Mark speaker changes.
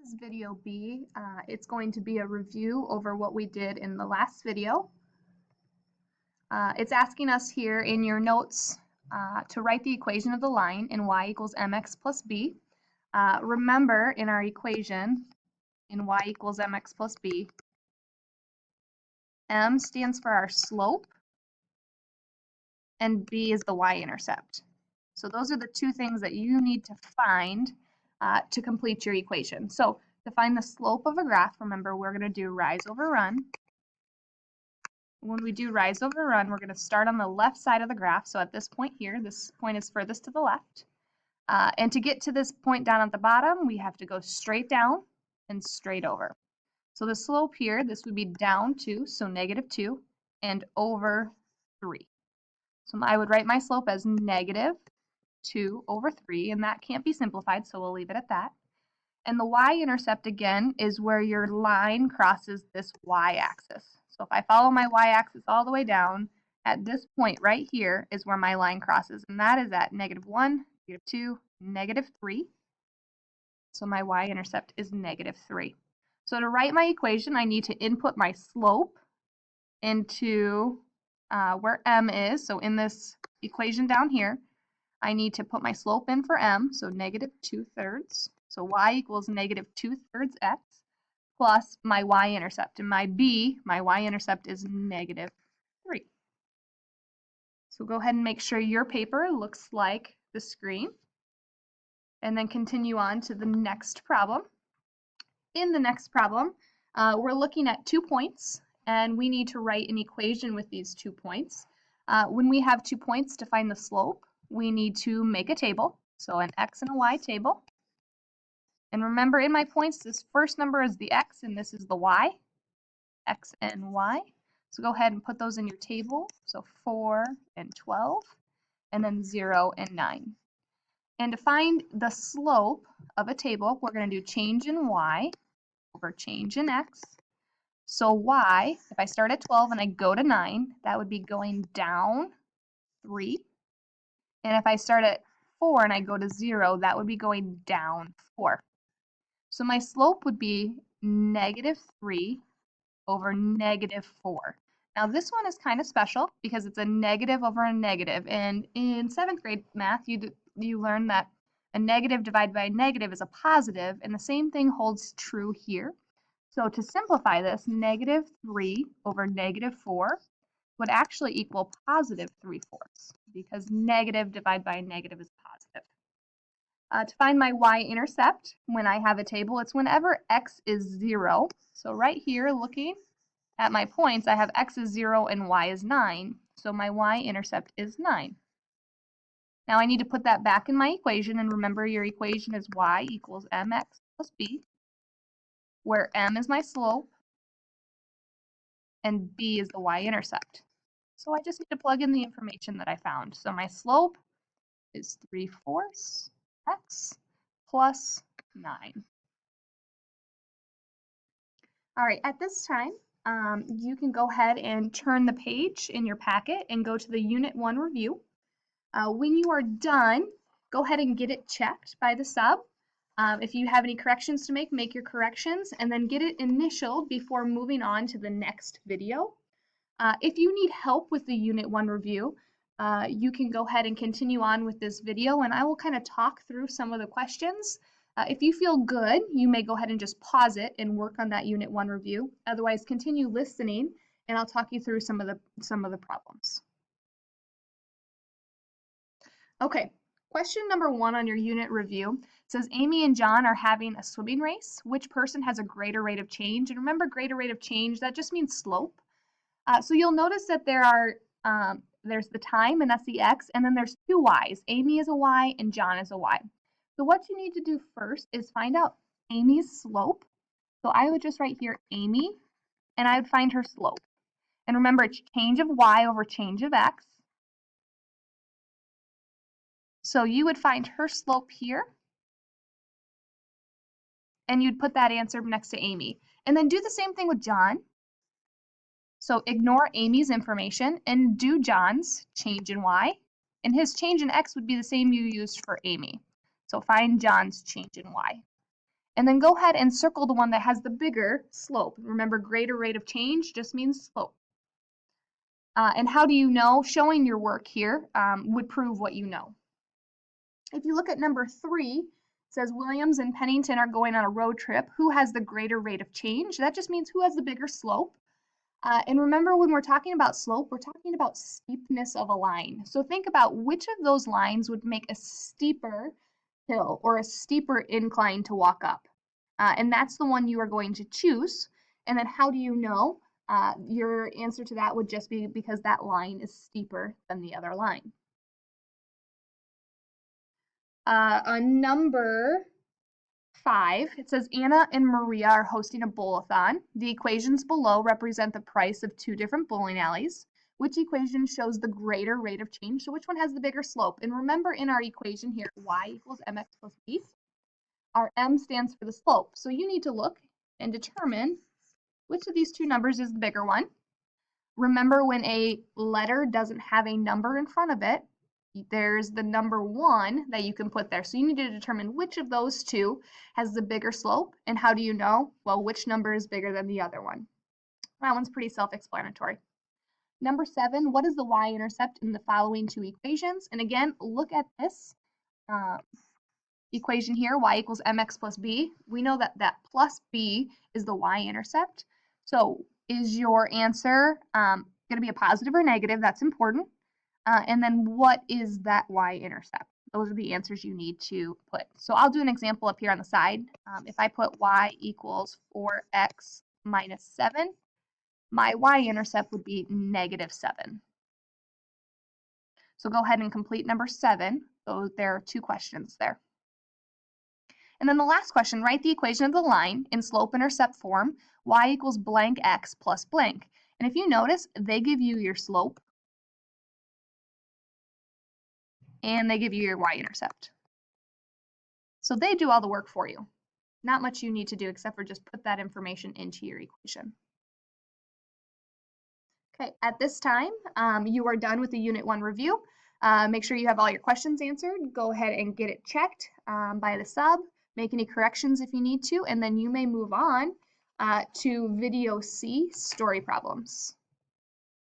Speaker 1: This is video B. It's going to be a review over what we did in the last video. It's asking us here in your notes to write the equation of the line in y equals mx plus b. Remember in our equation in y equals mx plus b, m stands for our slope and b is the y-intercept. So those are the two things that you need to find to complete your equation. So to find the slope of a graph, remember we're going to do rise over run. When we do rise over run, we're going to start on the left side of the graph. So at this point here, this point is furthest to the left. And to get to this point down at the bottom, we have to go straight down and straight over. So the slope here, this would be down 2, so -2, and over 3. So I would write my slope as -2 over 3, and that can't be simplified, so we'll leave it at that. And the y-intercept, again, is where your line crosses this y-axis. So if I follow my y-axis all the way down, at this point right here is where my line crosses, and that is at -1, -2, -3. So my y-intercept is -3. So to write my equation, I need to input my slope into where m is. So in this equation down here, I need to put my slope in for m, so -2/3. So y equals -2/3 x plus my y-intercept. And my y-intercept is -3. So go ahead and make sure your paper looks like the screen. And then continue on to the next problem. In the next problem, we're looking at 2 points, and we need to write an equation with these 2 points. When we have 2 points to find the slope, we need to make a table, so an x and a y table. And remember, in my points, this first number is the x and this is the y, x and y. So go ahead and put those in your table, so 4 and 12, and then 0 and 9. And to find the slope of a table, we're going to do change in y over change in x. So y, if I start at 12 and I go to 9, that would be going down 3. And if I start at 4 and I go to 0, that would be going down 4. So my slope would be -3 over -4. Now this one is kind of special because it's a negative over a negative. And in 7th grade math, you learn that a negative divided by a negative is a positive, and the same thing holds true here. So to simplify this, -3 over -4 would actually equal +3/4 because negative divided by a negative is positive. To find my y-intercept, when I have a table, it's whenever x is 0. So right here, looking at my points, I have x is 0 and y is 9. So my y-intercept is 9. Now I need to put that back in my equation, and remember your equation is y equals mx plus b, where m is my slope and b is the y-intercept. So I just need to plug in the information that I found. So my slope is 3/4 x plus 9. All right, at this time, you can go ahead and turn the page in your packet and go to the Unit 1 review. When you are done, go ahead and get it checked by the sub. If you have any corrections to make your corrections, and then get it initialed before moving on to the next video. If you need help with the Unit 1 review, you can go ahead and continue on with this video, and I will kind of talk through some of the questions. If you feel good, you may go ahead and just pause it and work on that Unit 1 review. Otherwise, continue listening, and I'll talk you through some of the problems. Okay, question number 1 on your unit review says Amy and John are having a swimming race. Which person has a greater rate of change? And remember, greater rate of change, that just means slope. So you'll notice that there's the time, and that's the x, and then there's 2 y's. Amy is a y and John is a y. So what you need to do first is find out Amy's slope. So I would just write here Amy, and I would find her slope. And remember, it's change of y over change of x. So you would find her slope here, and you'd put that answer next to Amy. And then do the same thing with John. So ignore Amy's information and do John's change in y, and his change in x would be the same you used for Amy. So find John's change in y. And then go ahead and circle the one that has the bigger slope. Remember, greater rate of change just means slope. And how do you know? Showing your work here would prove what you know. If you look at number 3, it says Williams and Pennington are going on a road trip. Who has the greater rate of change? That just means who has the bigger slope. And remember, when we're talking about slope, we're talking about steepness of a line. So think about which of those lines would make a steeper hill or a steeper incline to walk up. And that's the one you are going to choose. And then how do you know? Your answer to that would just be because that line is steeper than the other line. On number 5, it says Anna and Maria are hosting a bowl-a-thon. The equations below represent the price of 2 different bowling alleys. Which equation shows the greater rate of change? So which one has the bigger slope? And remember, in our equation here, y equals mx plus b, our m stands for the slope. So you need to look and determine which of these two numbers is the bigger one. Remember, when a letter doesn't have a number in front of it, there's the number 1 that you can put there. So you need to determine which of those two has the bigger slope. And how do you know? Well, which number is bigger than the other one? That one's pretty self-explanatory. Number 7, what is the y-intercept in the following 2 equations? And again, look at this equation here, y equals mx plus b. We know that that plus b is the y-intercept. So is your answer going to be a positive or negative? That's important. And then what is that y-intercept? Those are the answers you need to put. So I'll do an example up here on the side. If I put y equals 4x minus 7, my y-intercept would be negative 7. So go ahead and complete number 7. So there are 2 questions there. And then the last question, write the equation of the line in slope-intercept form, y equals blank x plus blank. And if you notice, they give you your slope and they give you your y-intercept. So they do all the work for you. Not much you need to do except for just put that information into your equation. Okay, at this time, you are done with the Unit 1 review. Make sure you have all your questions answered. Go ahead and get it checked by the sub. Make any corrections if you need to, and then you may move on to Video C, story problems.